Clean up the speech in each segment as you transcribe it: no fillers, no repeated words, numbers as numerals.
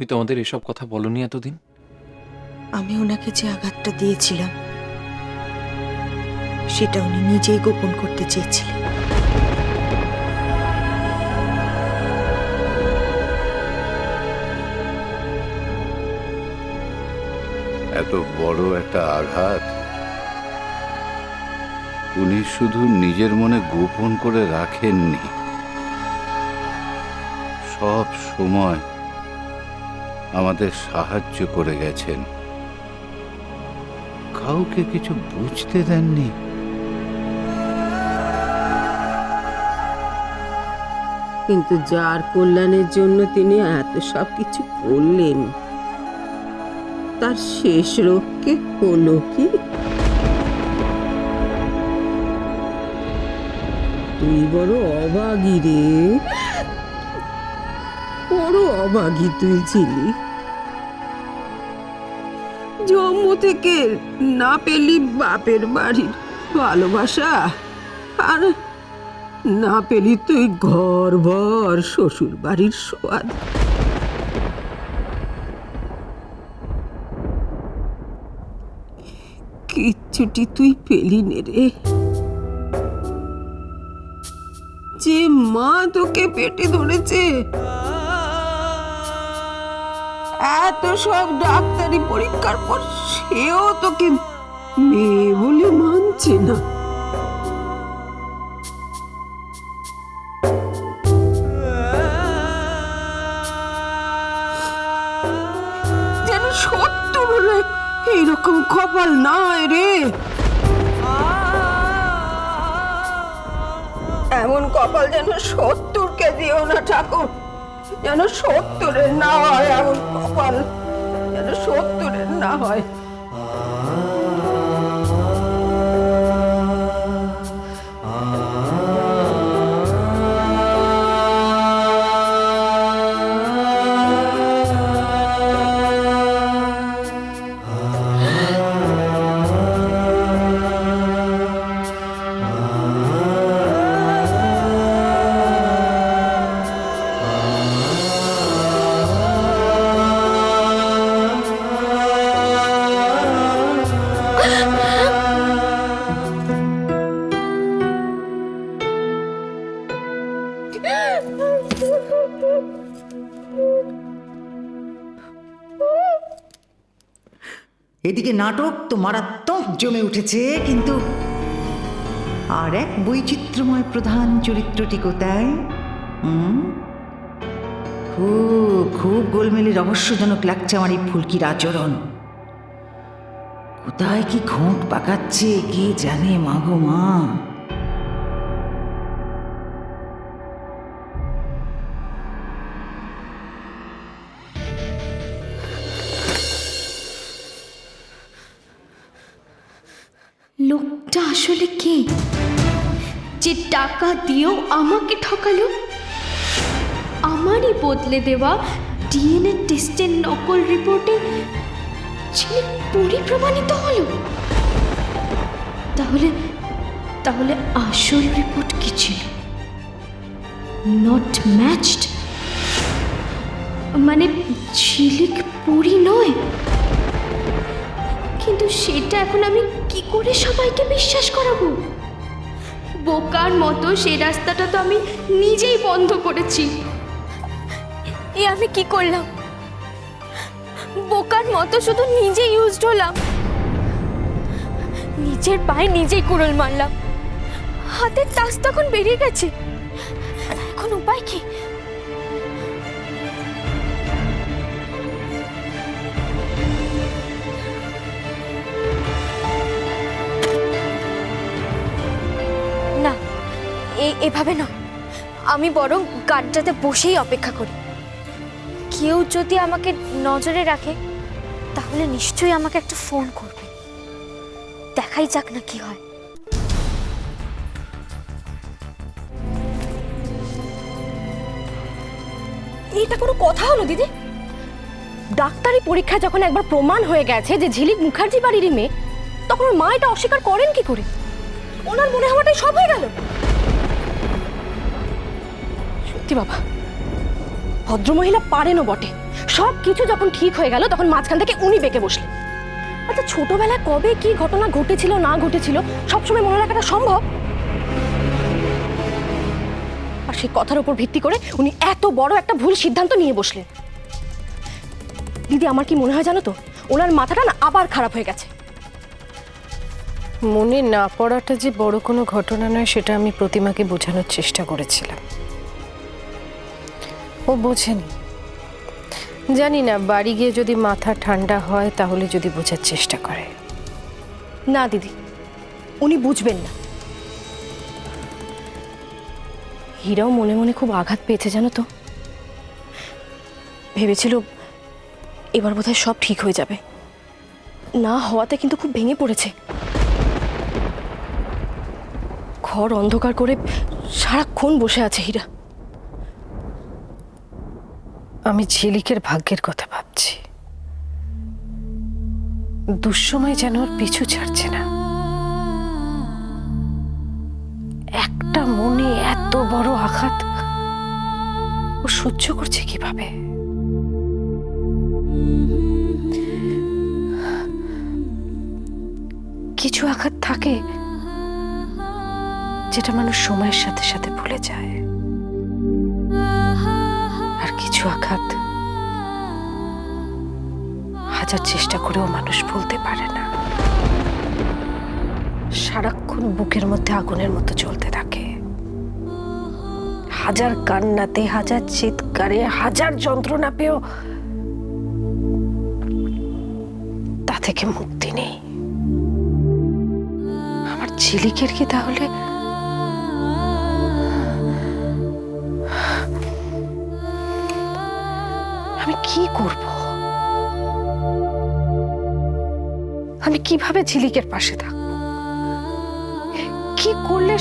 তুমি তো আমাদের এসব কথা বলনি এতদিন। আমি ওনাকে যে আঘাতটা দিয়েছিলাম সেটা উনি নিজেই গোপন করতে চেয়েছিলেন। এত বড় একটা আঘাত উনি শুধু নিজের মনে গোপন করে রাখেননি, সব সময় আমাদের সাহায্য করে গেছেন, কাউকে কিছু বুঝতে দেননি। কিন্তু যার কল্যাণের জন্য তিনি এত সব কিছু করলেন, তার শেষ রক্ষে হলো কি? তুই বড় অবাগী রে, বড় অবাগী তুই ছিলি। জন্ম থেকে না পেলি বাপের বাড়ির ভালোবাসা, আর না পেলি তুই ঘর ভর শ্বশুর বাড়ির সোয়াদ। কিচ্ছুটি তুই পেলি নে রে। যে মা তোকে পেটে ধরেছে, এত সব ডাক্তারি পরীক্ষার পর সেও তোকে মেয়ে বলে মানছে না। যেন সত্য বলে এইরকম কপাল নয় রে। এমন কপাল যেন 70কে দিও না ঠাকুর, যেন 70-এর না হয়। এমন কপাল যেন 70-এর না হয়। এদিকে নাটক তো মারাত্মক জমে উঠেছে, কিন্তু আর এক বৈচিত্র্যময় প্রধান চরিত্রটি কোথায়? খুব খুব গোলমেলে রহস্যজনক লাগছে আমার এই ফুলকির আচরণ। কোথায় কি ঘোঁট পাকাচ্ছে কে জানে, মাগো মা। লোকটা আসলে কে, যে টাকা দিয়েও আমাকে ঠকালো? আমারই বদলে দেওয়া ডিএনএ টেস্টের নকল রিপোর্টে ঝিলিক পরিপ্রমাণিত হলো। তাহলে তাহলে আসল রিপোর্ট কি ছিল? নট ম্যাচড, মানে ঝিলিক পরি নয়। কিন্তু সেটা এখন আমি কি করে সবাইকে বিশ্বাস করাবো? বোকার মতো সেই রাস্তাটা তো আমি নিজেই বন্ধ করেছি। এ আমি কি করলাম? বোকার মতো শুধু নিজে ইউজড হলাম, নিজের পায়ে নিজেই কুড়োল মারলাম। হাতের তাস তখন বেরিয়ে গেছে, এখন উপায় কি? না, এভাবে না, আমি বরং গাড়িটাতে বসেই অপেক্ষা করি। কেউ যদি আমাকে নজরে রাখে তাহলে নিশ্চয়ই আমাকে একটা ফোন করবে। দেখাই যাক না কি হয়। এটা কোনো কথা হলো দিদি? ডাক্তারি পরীক্ষা যখন একবার প্রমাণ হয়ে গেছে যে ঝিলিক মুখার্জি বাড়িরই মেয়ে, তখন ওর মা এটা অস্বীকার করেন কি করে? ওনার মনে হওয়াটাই সব হয়ে গেল। সত্যি বাবা, ভদ্রমহিলা পারেনও বটে, সব কিছু যখন ঠিক হয়ে গেল তখন মাঝখান থেকে উনি বেঁকে বসলেন। আচ্ছা, ছোটবেলায় কবে কি ঘটনা ঘটেছিল না ঘটেছিল সবসময় মনে রাখাটা সম্ভব? আর সেই কথার উপর ভিত্তি করে উনি এত বড় একটা ভুল সিদ্ধান্ত নিয়ে বসলেন। দিদি, আমার কি মনে হয় জানো তো, ওনার মাথাটা না আবার খারাপ হয়ে গেছে। মনে না পড়াটা যে বড় কোনো ঘটনা নয় সেটা আমি প্রতিমাকে বোঝানোর চেষ্টা করেছিলাম, ও বোঝেনি। জানি না, বাড়ি গিয়ে যদি মাথা ঠান্ডা হয় তাহলে যদি বোঝার চেষ্টা করে। না দিদি, উনি বুঝবেন না। হীরাও মনে মনে খুব আঘাত পেয়েছে জানো তো। ভেবেছিল এবার বোধহয় সব ঠিক হয়ে যাবে, না হওয়াতে কিন্তু খুব ভেঙে পড়েছে। ঘর অন্ধকার করে সারাক্ষণ বসে আছে হীরা। আমি ঝিলিকের ভাগ্যের কথা ভাবছি। দুঃসময় যেন ওর পিছু ছাড়ছে না। একটা মনে এত বড় আঘাত ও সহ্য করছে কিভাবে? কিছু আঘাত থাকে যেটা মানুষ সময়ের সাথে সাথে ভুলে যায়, আর কিছু আঘাত হাজার চেষ্টা করেও মানুষ ভুলতে পারে না। সারাক্ষণ বুকের মধ্যে আগুনের মতো চলতে থাকে, হাজার কান্নাতে, হাজার চিৎকারে, হাজার যন্ত্রণা পেয়েও তা থেকে মুক্তি নেই। আমার ঝিলিকের কি তাহলে আমি কি করব? আমি কিভাবে ঝিলিকের পাশে থাকবো? কি করলে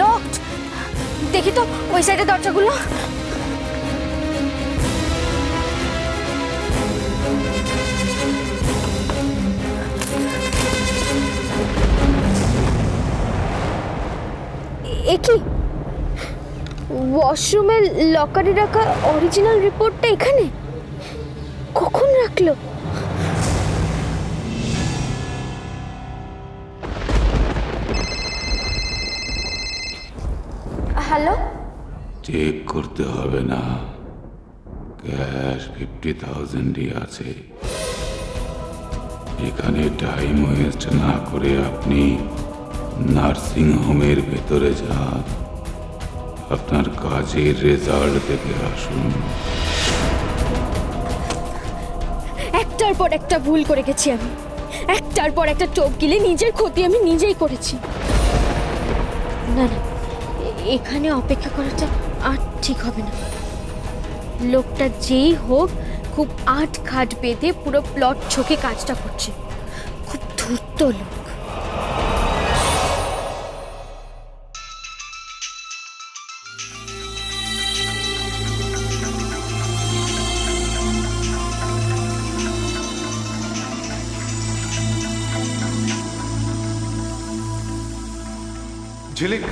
লকড। দেখি তো ওই সাইডে দরজাগুলো। এ কি, ওয়াশরুমের লকারে রাখা অরিজিনাল রিপোর্টটা এখানে কখন রাখলো? হ্যালো, চেক করতে হবে না, ক্যাশ 50,000-ই আছে। এখানে টাইম ওয়েস্ট না করে আপনি নার্সিং হোমের ভেতরে যান, আপনার কাজের রেজাল্ট দেখে আসুন। একটার পর একটা ভুল করে গেছি আমি, একটার পর একটা টোপ গিলে নিজের ক্ষতি আমি নিজেই করেছি। না না, এখানে অপেক্ষা করাটা আর ঠিক হবে না। লোকটা যেই হোক খুব আট খাট বেঁধে পুরো প্লট ছকে কাজটা করছে, খুব ধূর্ত লোক। ঝিলিক,